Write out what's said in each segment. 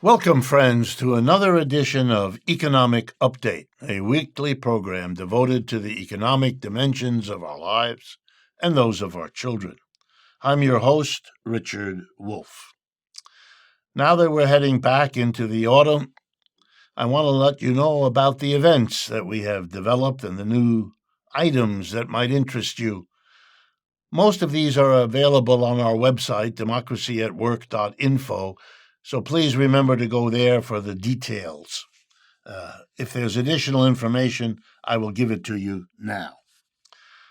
Welcome, friends, to another edition of Economic Update, a weekly program devoted to the economic dimensions of our lives and those of our children. I'm your host, Richard Wolff. Now that we're heading back into the autumn, I want to let you know about the events that we have developed and the new items that might interest you. Most of these are available on our website, democracyatwork.info, so please remember to go there for the details. If there's additional information, I will give it to you now.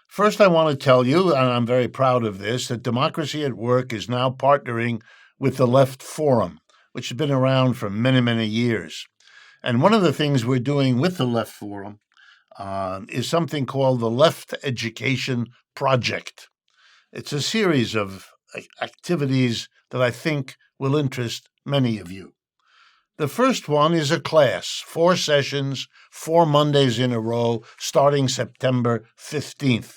First, I want to tell you, and I'm very proud of this, that Democracy at Work is now partnering with the Left Forum, which has been around for many, many years. And one of the things we're doing with the Left Forum is something called the Left Education Project. It's a series of activities that I think will interest many of you. The first one is a class, 4 sessions, 4 Mondays in a row, starting September 15th.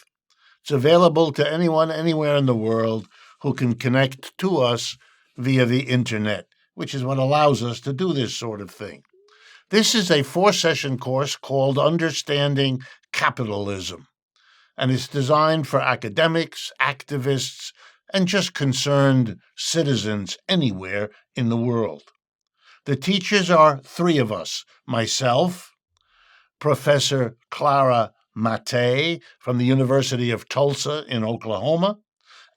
It's available to anyone, anywhere in the world who can connect to us via the internet, which is what allows us to do this sort of thing. This is a 4-session course called Understanding Capitalism, and it's designed for academics, activists, and just concerned citizens anywhere in the world. The teachers are 3 of us, myself, Professor Clara Mattei from the University of Tulsa in Oklahoma,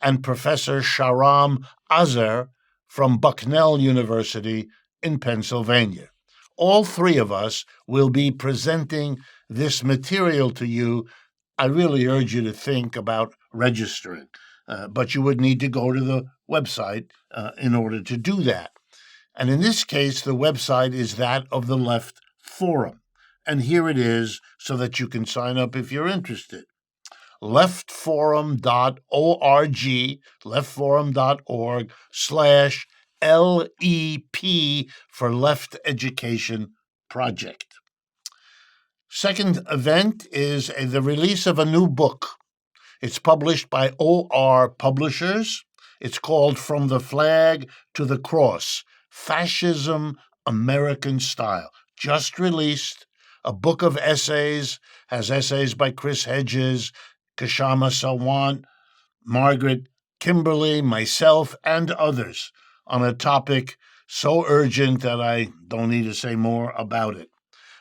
and Professor Shahram Azar from Bucknell University in Pennsylvania. All 3 of us will be presenting this material to you. I really urge you to think about registering, but you would need to go to the website in order to do that. And in this case, the website is that of the Left Forum. And here it is so that you can sign up if you're interested. leftforum.org, leftforum.org/LEP for Left Education Project. Second event is the release of a new book. It's published by OR Publishers. It's called From the Flag to the Cross, Fascism, American Style. Just released, a book of essays, has essays by Chris Hedges, Kashama Sawant, Margaret Kimberly, myself, and others on a topic so urgent that I don't need to say more about it.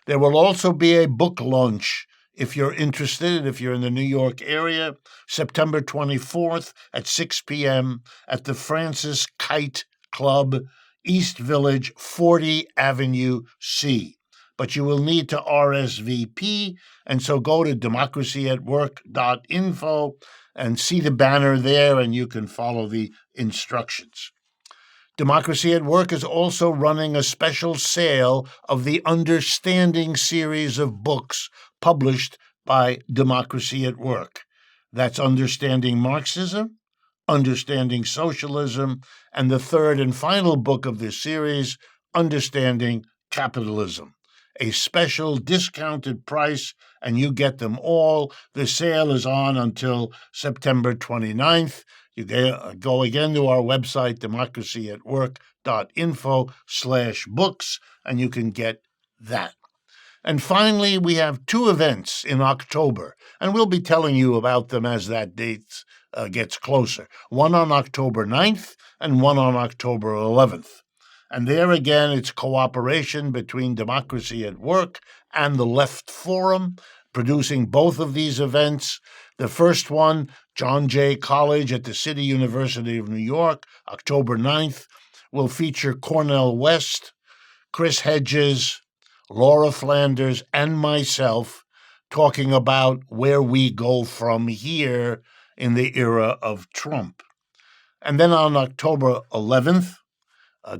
There will also be a book launch if you're interested, if you're in the New York area, September 24th at 6 p.m. at the Francis Kite Club, East Village, 40 Avenue C. But you will need to RSVP, and so go to democracyatwork.info and see the banner there, and you can follow the instructions. Democracy at Work is also running a special sale of the Understanding series of books published by Democracy at Work. That's Understanding Marxism, Understanding Socialism, and the third and final book of this series, Understanding Capitalism. A special discounted price, and you get them all. The sale is on until September 29th. You go again to our website, democracyatwork.info/books, and you can get that. And finally, we have 2 events in October, and we'll be telling you about them as that date gets closer. One on October 9th and one on October 11th. And there again, it's cooperation between Democracy at Work and the Left Forum, producing both of these events. The first one, John Jay College at the City University of New York, October 9th, will feature Cornel West, Chris Hedges, Laura Flanders, and myself talking about where we go from here in the era of Trump. And then on October 11th,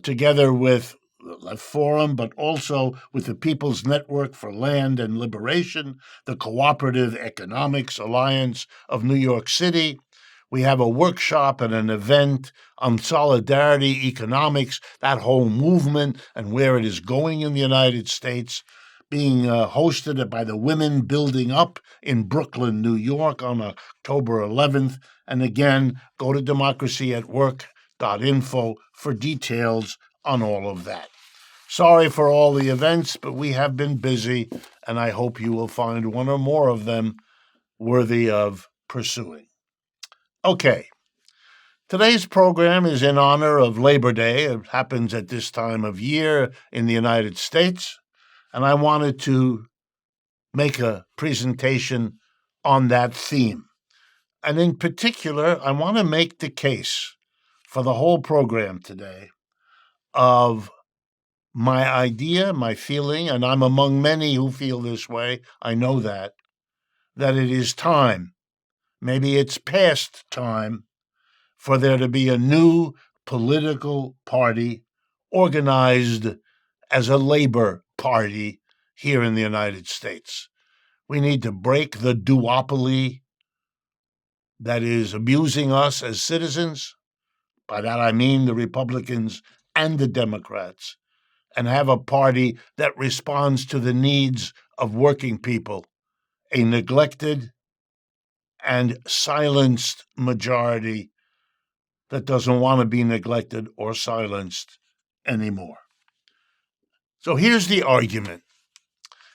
together with the Left Forum, but also with the People's Network for Land and Liberation, the Cooperative Economics Alliance of New York City, we have a workshop and an event on solidarity economics, that whole movement and where it is going in the United States, being hosted by the Women Building Up in Brooklyn, New York on October 11th. And again, go to democracyatwork.info for details on all of that. Sorry for all the events, but we have been busy, and I hope you will find one or more of them worthy of pursuing. Okay, today's program is in honor of Labor Day. It happens at this time of year in the United States, and I wanted to make a presentation on that theme. And in particular, I want to make the case for the whole program today of my idea, my feeling, and I'm among many who feel this way, I know that it is time, maybe it's past time, for there to be a new political party organized as a labor party here in the United States. We need to break the duopoly that is abusing us as citizens. By that I mean the Republicans and the Democrats, and have a party that responds to the needs of working people, a neglected and silenced majority that doesn't want to be neglected or silenced anymore. So here's the argument.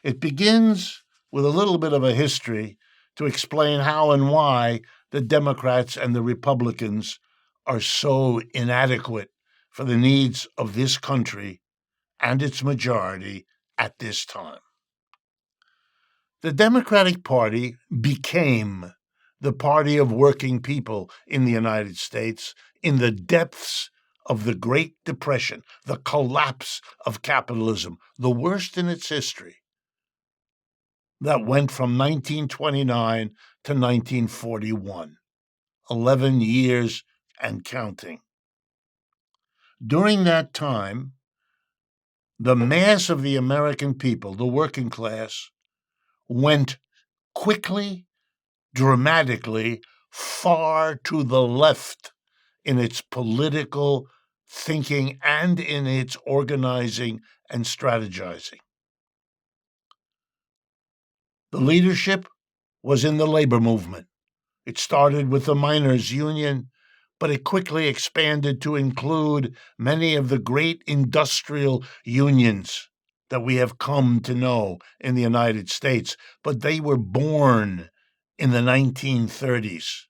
It begins with a little bit of a history to explain how and why the Democrats and the Republicans are so inadequate for the needs of this country and its majority at this time. The Democratic Party became the party of working people in the United States in the depths of the Great Depression, the collapse of capitalism, the worst in its history, that went from 1929 to 1941, 11 years and counting. During that time, the mass of the American people, the working class, went quickly, dramatically, far to the left in its political thinking and in its organizing and strategizing. The leadership was in the labor movement. It started with the miners' union, but it quickly expanded to include many of the great industrial unions that we have come to know in the United States, but they were born in the 1930s.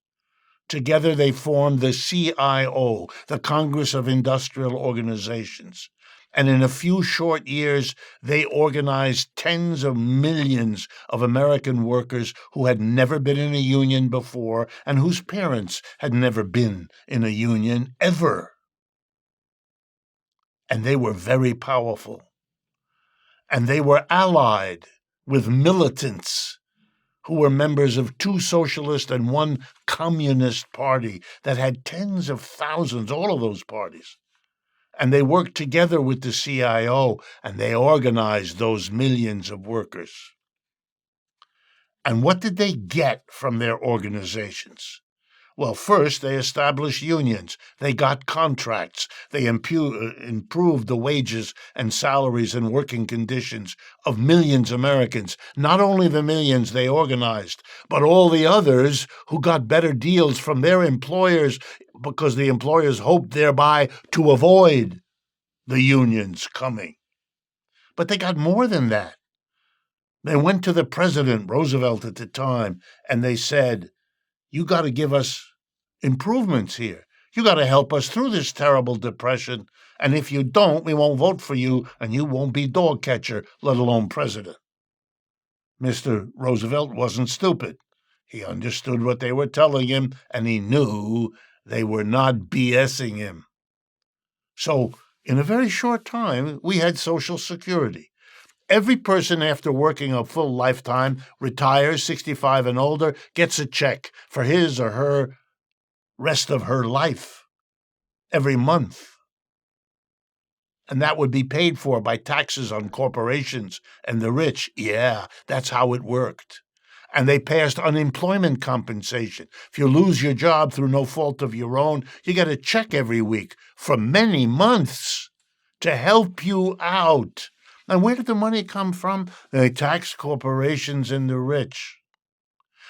Together they formed the CIO, the Congress of Industrial Organizations. And in a few short years, they organized tens of millions of American workers who had never been in a union before and whose parents had never been in a union ever. And they were very powerful. And they were allied with militants who were members of two socialist and one communist party that had tens of thousands, all of those parties. And they worked together with the CIO, and they organized those millions of workers. And what did they get from their organizations? Well, first, they established unions. They got contracts. They improved the wages and salaries and working conditions of millions of Americans. Not only the millions they organized, but all the others who got better deals from their employers because the employers hoped thereby to avoid the unions coming. But they got more than that. They went to the president, Roosevelt at the time, and they said, "You got to give us improvements here. You got to help us through this terrible depression. And if you don't, we won't vote for you, and you won't be dog catcher, let alone president." Mr. Roosevelt wasn't stupid. He understood what they were telling him, and he knew they were not BSing him. So, in a very short time, we had Social Security. Every person after working a full lifetime, retires 65 and older, gets a check for his or her rest of her life every month. And that would be paid for by taxes on corporations and the rich. Yeah, that's how it worked. And they passed unemployment compensation. If you lose your job through no fault of your own, you get a check every week for many months to help you out. And where did the money come from? They taxed corporations and the rich.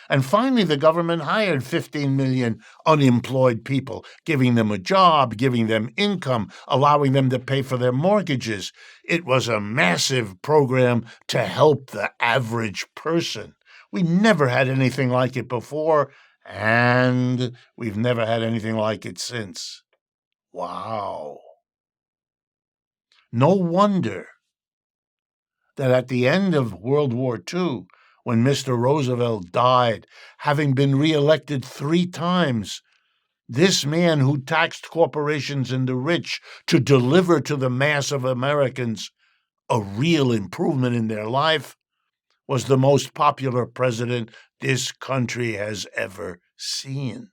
And finally, the government hired 15 million unemployed people, giving them a job, giving them income, allowing them to pay for their mortgages. It was a massive program to help the average person. We never had anything like it before, and we've never had anything like it since. Wow. No wonder that at the end of World War II, when Mr. Roosevelt died, having been reelected 3 times, this man who taxed corporations and the rich to deliver to the mass of Americans a real improvement in their life was the most popular president this country has ever seen.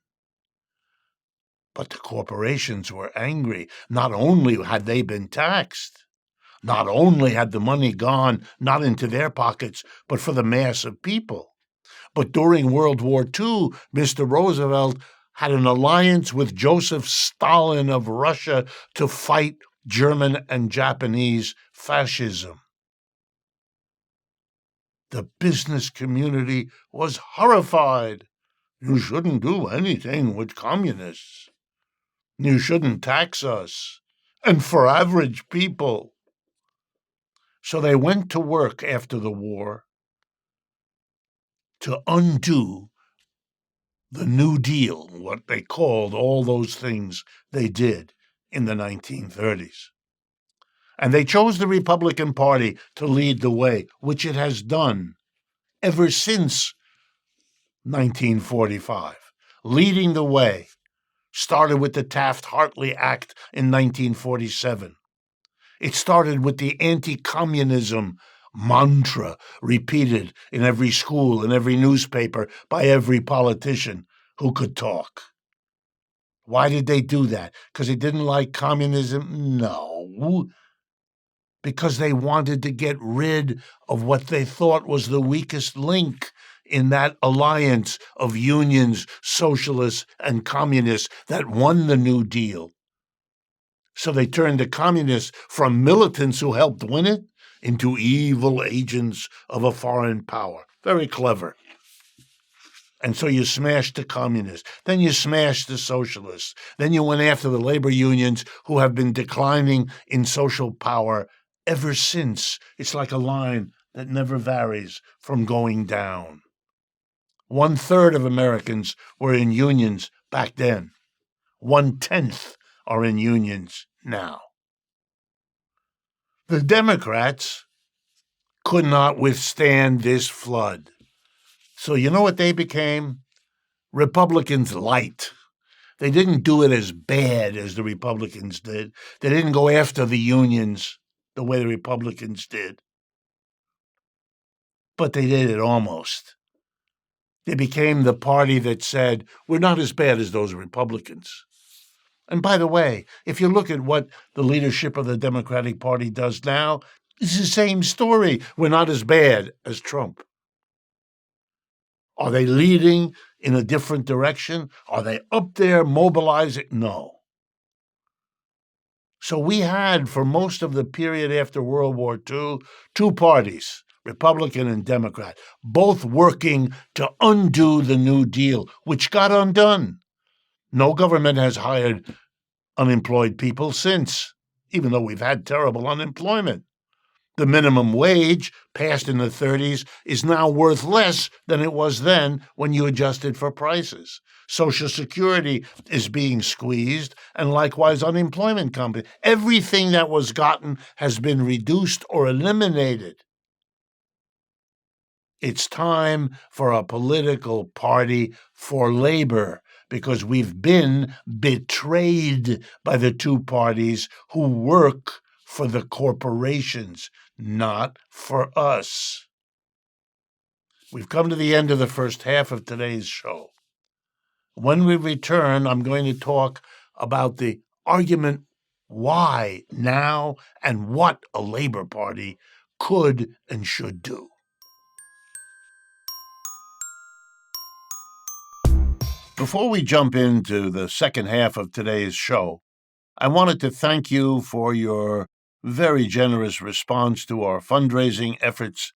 But the corporations were angry. Not only had they been taxed, not only had the money gone not into their pockets, but for the mass of people. But during World War II, Mr. Roosevelt had an alliance with Joseph Stalin of Russia to fight German and Japanese fascism. The business community was horrified. You shouldn't do anything with communists. You shouldn't tax us. And for average people. So they went to work after the war to undo the New Deal, what they called all those things they did in the 1930s. And they chose the Republican Party to lead the way, which it has done ever since 1945, leading the way. Started with the Taft-Hartley Act in 1947. It started with the anti-communism mantra repeated in every school, in every newspaper, by every politician who could talk. Why did they do that? Because they didn't like communism? No. Because they wanted to get rid of what they thought was the weakest link in that alliance of unions, socialists, and communists that won the New Deal. So they turned the communists from militants who helped win it into evil agents of a foreign power. Very clever. And so you smashed the communists. Then you smashed the socialists. Then you went after the labor unions who have been declining in social power ever since. It's like a line that never varies from going down. 1/3 of Americans were in unions back then. 1/10 are in unions now. The Democrats could not withstand this flood. So you know what they became? Republicans light. They didn't do it as bad as the Republicans did. They didn't go after the unions the way the Republicans did. But they did it almost. They became the party that said, we're not as bad as those Republicans. And by the way, if you look at what the leadership of the Democratic Party does now, it's the same story. We're not as bad as Trump. Are they leading in a different direction? Are they up there mobilizing? No. So we had, for most of the period after World War II, 2 parties, Republican and Democrat, both working to undo the New Deal, which got undone. No government has hired unemployed people since, even though we've had terrible unemployment. The minimum wage, passed in the 30s, is now worth less than it was then when you adjusted for prices. Social Security is being squeezed, and likewise unemployment company. Everything that was gotten has been reduced or eliminated. It's time for a political party for labor, because we've been betrayed by the 2 parties who work for the corporations, not for us. We've come to the end of the first half of today's show. When we return, I'm going to talk about the argument why now and what a Labor Party could and should do. Before we jump into the second half of today's show, I wanted to thank you for your very generous response to our fundraising efforts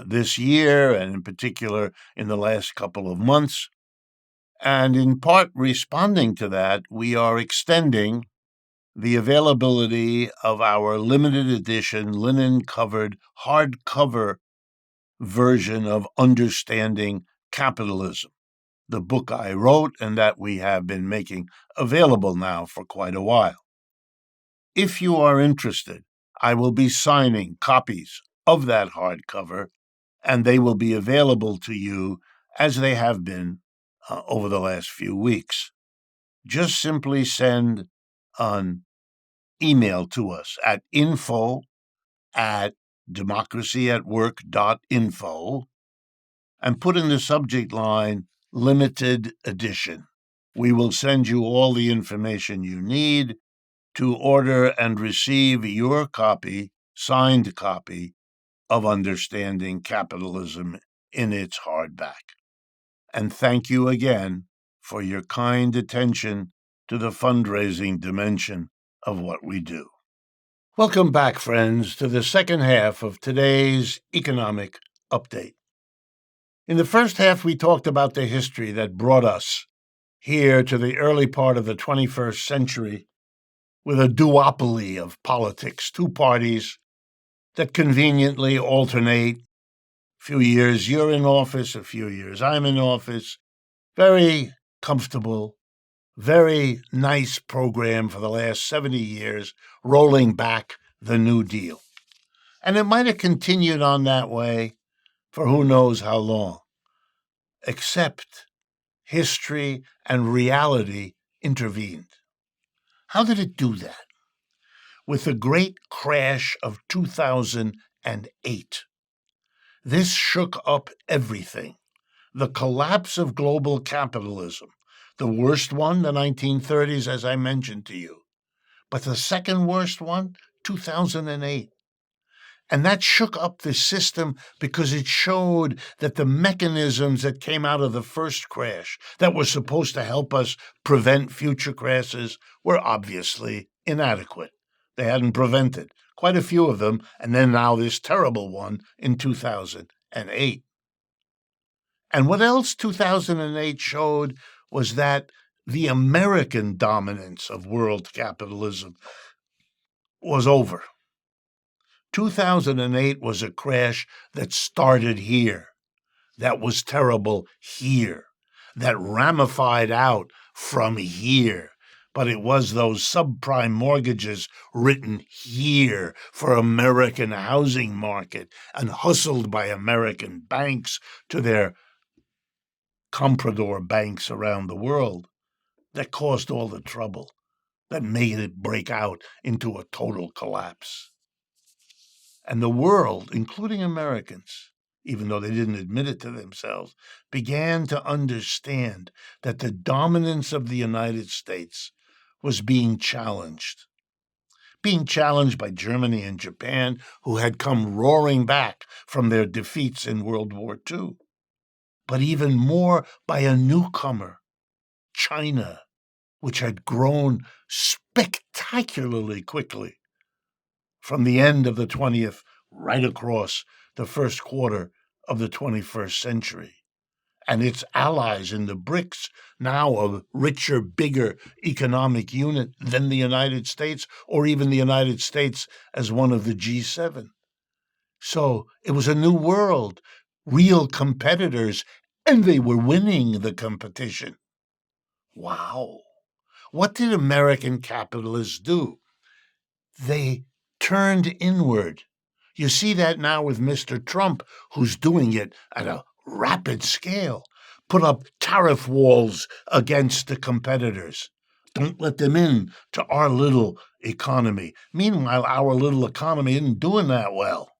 this year, and in particular in the last couple of months. And in part responding to that, we are extending the availability of our limited edition linen covered hardcover version of Understanding Capitalism, the book I wrote and that we have been making available now for quite a while. If you are interested, I will be signing copies of that hardcover, and they will be available to you as they have been over the last few weeks. Just simply send an email to us at info@democracyatwork.info and put in the subject line limited edition. We will send you all the information you need to order and receive your copy, signed copy, of Understanding Capitalism in its hardback. And thank you again for your kind attention to the fundraising dimension of what we do. Welcome back, friends, to the second half of today's economic update. In the first half, we talked about the history that brought us here to the early part of the 21st century with a duopoly of politics, two parties that conveniently alternate. A few years you're in office, a few years I'm in office. Very comfortable, very nice program for the last 70 years, rolling back the New Deal. And it might have continued on that way for who knows how long, except history and reality intervened. How did it do that? With the great crash of 2008, this shook up everything. The collapse of global capitalism, the worst one, the 1930s, as I mentioned to you. But the second worst one, 2008. And that shook up the system because it showed that the mechanisms that came out of the first crash that were supposed to help us prevent future crashes were obviously inadequate. They hadn't prevented quite a few of them, and then now this terrible one in 2008. And what else 2008 showed was that the American dominance of world capitalism was over. 2008 was a crash that started here, that was terrible here, that ramified out from here. But it was those subprime mortgages written here for American housing market and hustled by American banks to their comprador banks around the world that caused all the trouble, that made it break out into a total collapse. And the world, including Americans, even though they didn't admit it to themselves, began to understand that the dominance of the United States was being challenged by Germany and Japan, who had come roaring back from their defeats in World War II, but even more by a newcomer, China, which had grown spectacularly quickly from the end of the 20th right across the first quarter of the 21st century. And its allies in the BRICS, now a richer, bigger economic unit than the United States, or even the United States as one of the G7. So it was a new world, real competitors, and they were winning the competition. Wow. What did American capitalists do? They turned inward. You see that now with Mr. Trump, who's doing it at a rapid scale. Put up tariff walls against the competitors. Don't let them in to our little economy. Meanwhile, our little economy isn't doing that well.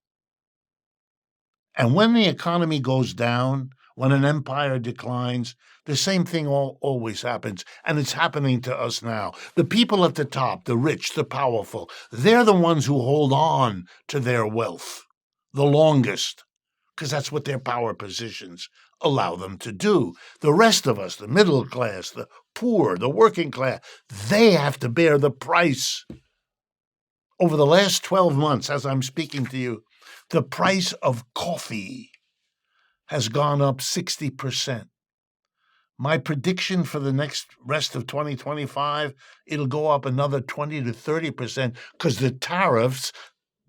And when the economy goes down, when an empire declines, the same thing always happens, and it's happening to us now. The people at the top, the rich, the powerful, they're the ones who hold on to their wealth the longest, because that's what their power positions allow them to do. The rest of us, the middle class, the poor, the working class, they have to bear the price. Over the last 12 months, as I'm speaking to you, The price of coffee has gone up 60%. My prediction for the next rest of 2025, it'll go up another 20 to 30% because the tariffs,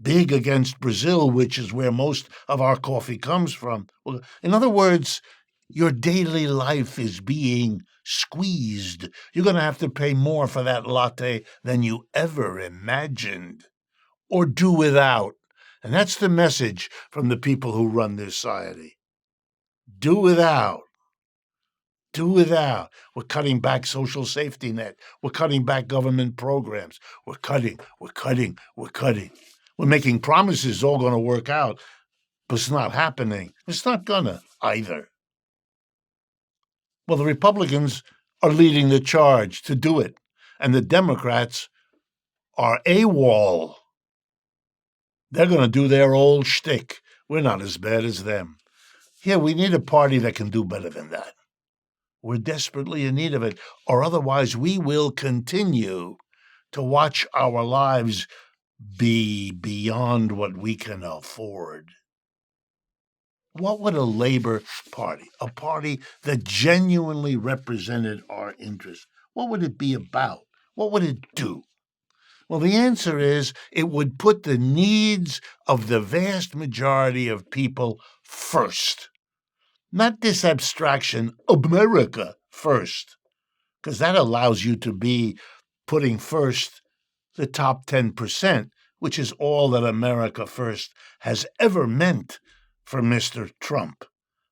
big against Brazil, which is where most of our coffee comes from. Well, in other words, your daily life is being squeezed. You're going to have to pay more for that latte than you ever imagined, or do without. And that's the message from the people who run this society. Do without. Do without. We're cutting back social safety net. We're cutting back government programs. We're cutting. We're making promises all going to work out, but it's not happening. It's not gonna either. Well, the Republicans are leading the charge to do it, and the Democrats are AWOL. They're going to do their old shtick. We're not as bad as them. Yeah, we need a party that can do better than that. We're desperately in need of it, or otherwise we will continue to watch our lives be beyond what we can afford. What would a Labor Party, a party that genuinely represented our interests, what would it be about? What would it do? Well, the answer is it would put the needs of the vast majority of people first. Not this abstraction, America first, because that allows you to be putting first the top 10%, which is all that America first has ever meant for Mr. Trump.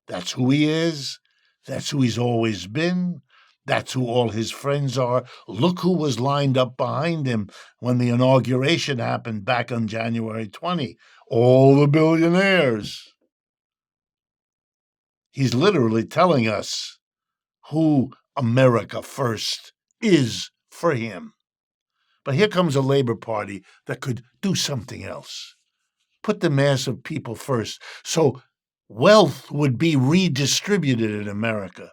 That's who he is. That's who he's always been. That's who all his friends are. Look who was lined up behind him when the inauguration happened back on January 20. All the billionaires. He's literally telling us who America first is for him. But here comes a Labor Party that could do something else. Put the mass of people first. So wealth would be redistributed in America,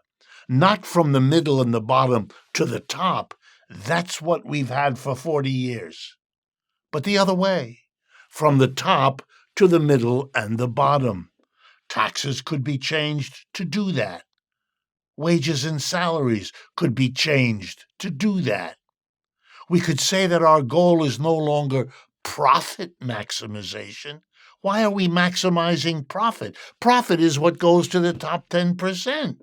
not from the middle and the bottom to the top. That's what we've had for 40 years. But the other way, from the top to the middle and the bottom. Taxes could be changed to do that. Wages and salaries could be changed to do that. We could say that our goal is no longer profit maximization. Why are we maximizing profit? Profit is what goes to the top 10%.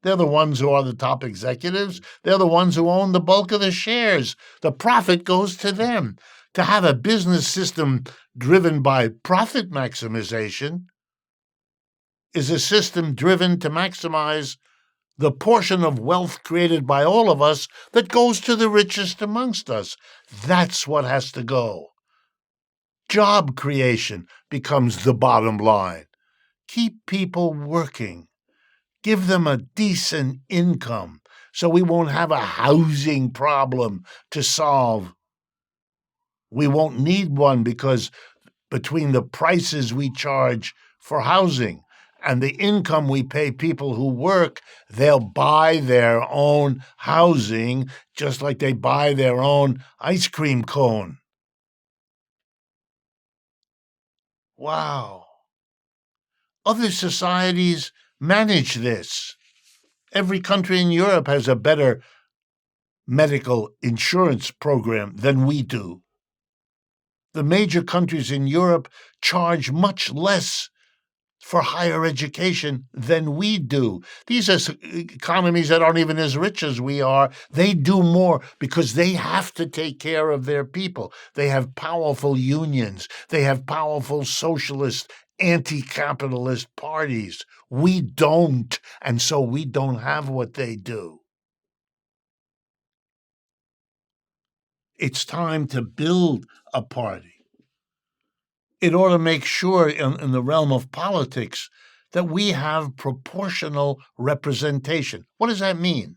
They're the ones who are the top executives. They're the ones who own the bulk of the shares. The profit goes to them. To have a business system driven by profit maximization is a system driven to maximize the portion of wealth created by all of us that goes to the richest amongst us. That's what has to go. Job creation becomes the bottom line. Keep people working. Give them a decent income so we won't have a housing problem to solve. We won't need one because between the prices we charge for housing and the income we pay people who work, they'll buy their own housing just like they buy their own ice cream cone. Wow. Other societies manage this. Every country in Europe has a better medical insurance program than we do. The major countries in Europe charge much less for higher education than we do. These are economies that aren't even as rich as we are. They do more because they have to take care of their people. They have powerful unions. They have powerful socialist, anti-capitalist parties. We don't, and so we don't have what they do. It's time to build a party. It ought to make sure in the realm of politics that we have proportional representation. What does that mean?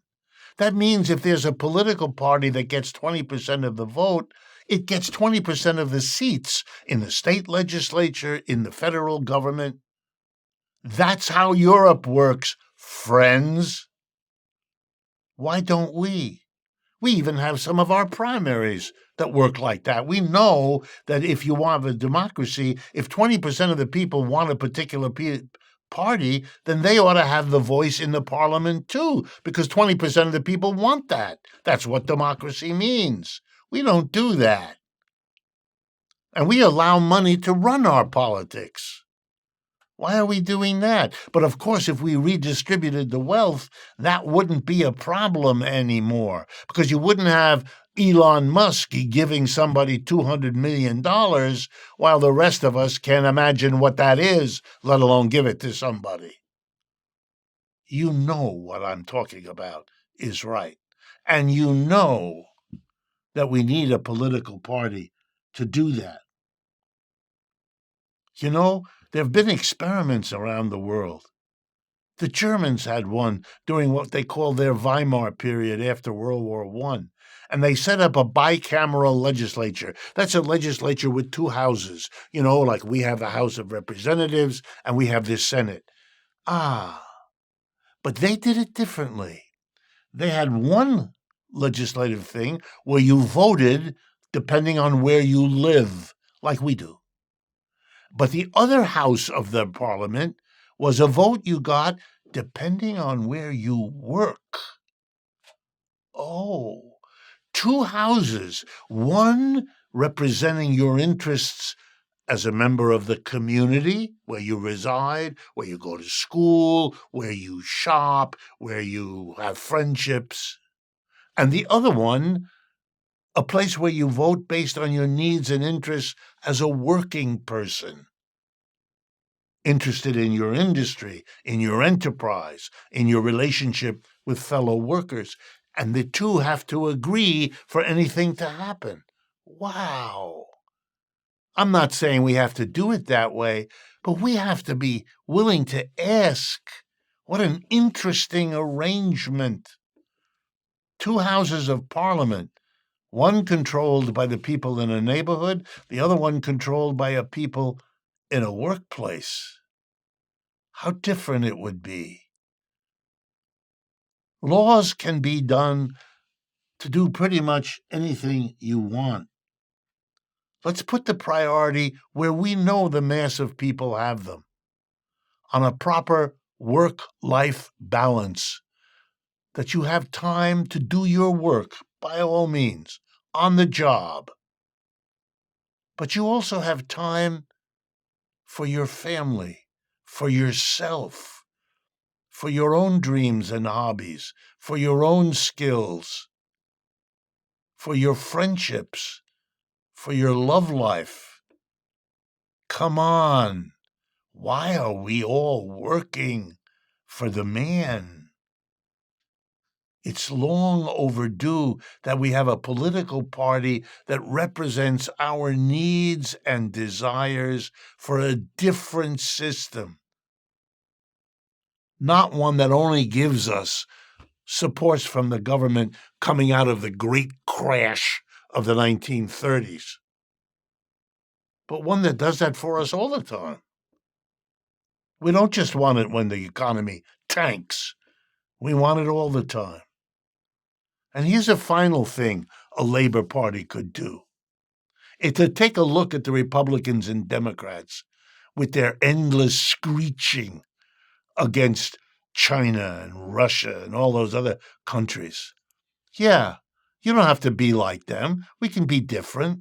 That means if there's a political party that gets 20% of the vote, it gets 20% of the seats in the state legislature, in the federal government. That's how Europe works, friends. Why don't we? We even have some of our primaries that work like that. We know that if you want a democracy, if 20% of the people want a particular party, then they ought to have the voice in the parliament too, because 20% of the people want that. That's what democracy means. We don't do that. And we allow money to run our politics. Why are we doing that? But of course, if we redistributed the wealth, that wouldn't be a problem anymore, because you wouldn't have Elon Musk giving somebody $200 million while the rest of us can't imagine what that is, let alone give it to somebody. You know what I'm talking about is right. And you know that we need a political party to do that. You know, there have been experiments around the world. The Germans had one during what they call their Weimar period after World War I. And they set up a bicameral legislature. That's a legislature with two houses. You know, like we have the House of Representatives and we have the Senate. But they did it differently. They had one legislative thing where you voted depending on where you live, like we do. But the other house of the parliament was a vote you got depending on where you work. Oh, two houses, one representing your interests as a member of the community where you reside, where you go to school, where you shop, where you have friendships, and the other one, a place where you vote based on your needs and interests as a working person. Interested in your industry, in your enterprise, in your relationship with fellow workers. And the two have to agree for anything to happen. Wow. I'm not saying we have to do it that way, but we have to be willing to ask. What an interesting arrangement. Two houses of parliament, one controlled by the people in a neighborhood, the other one controlled by a people in a workplace. How different it would be. Laws can be done to do pretty much anything you want. Let's put the priority where we know the mass of people have them, on a proper work-life balance, that you have time to do your work, by all means, on the job. But you also have time for your family, for yourself, for your own dreams and hobbies, for your own skills, for your friendships, for your love life. Come on. Why are we all working for the man? It's long overdue that we have a political party that represents our needs and desires for a different system, not one that only gives us supports from the government coming out of the Great Crash of the 1930s, but one that does that for us all the time. We don't just want it when the economy tanks. We want it all the time. And here's a final thing a Labor Party could do. It's to take a look at the Republicans and Democrats with their endless screeching against China and Russia and all those other countries. Yeah, you don't have to be like them. We can be different.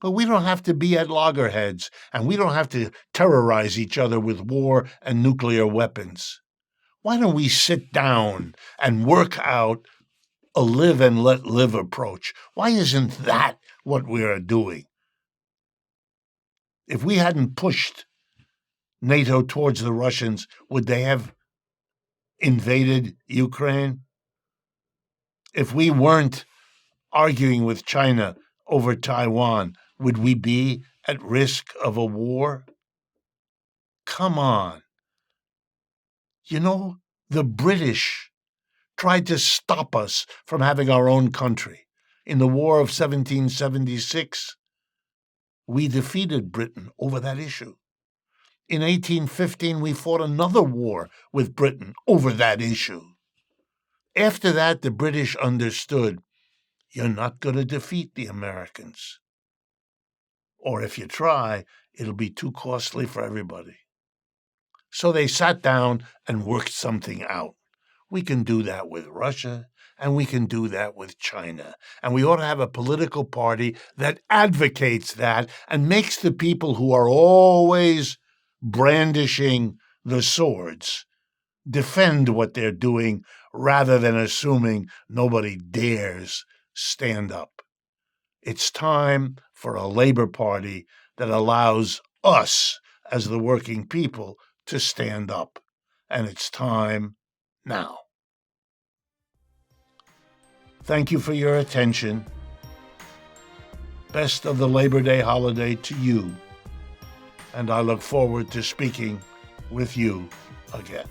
But we don't have to be at loggerheads, and we don't have to terrorize each other with war and nuclear weapons. Why don't we sit down and work out a live and let live approach? Why isn't that what we are doing? If we hadn't pushed NATO towards the Russians, would they have invaded Ukraine? If we weren't arguing with China over Taiwan, would we be at risk of a war? Come on. You know, the British tried to stop us from having our own country. In the War of 1776, we defeated Britain over that issue. In 1815, we fought another war with Britain over that issue. After that, the British understood you're not going to defeat the Americans. Or if you try, it'll be too costly for everybody. So they sat down and worked something out. We can do that with Russia, and we can do that with China. And we ought to have a political party that advocates that and makes the people who are always brandishing the swords defend what they're doing rather than assuming nobody dares stand up. It's time for a Labor Party that allows us, as the working people, to stand up. And it's time now. Thank you for your attention. Best of the Labor Day holiday to you. And I look forward to speaking with you again.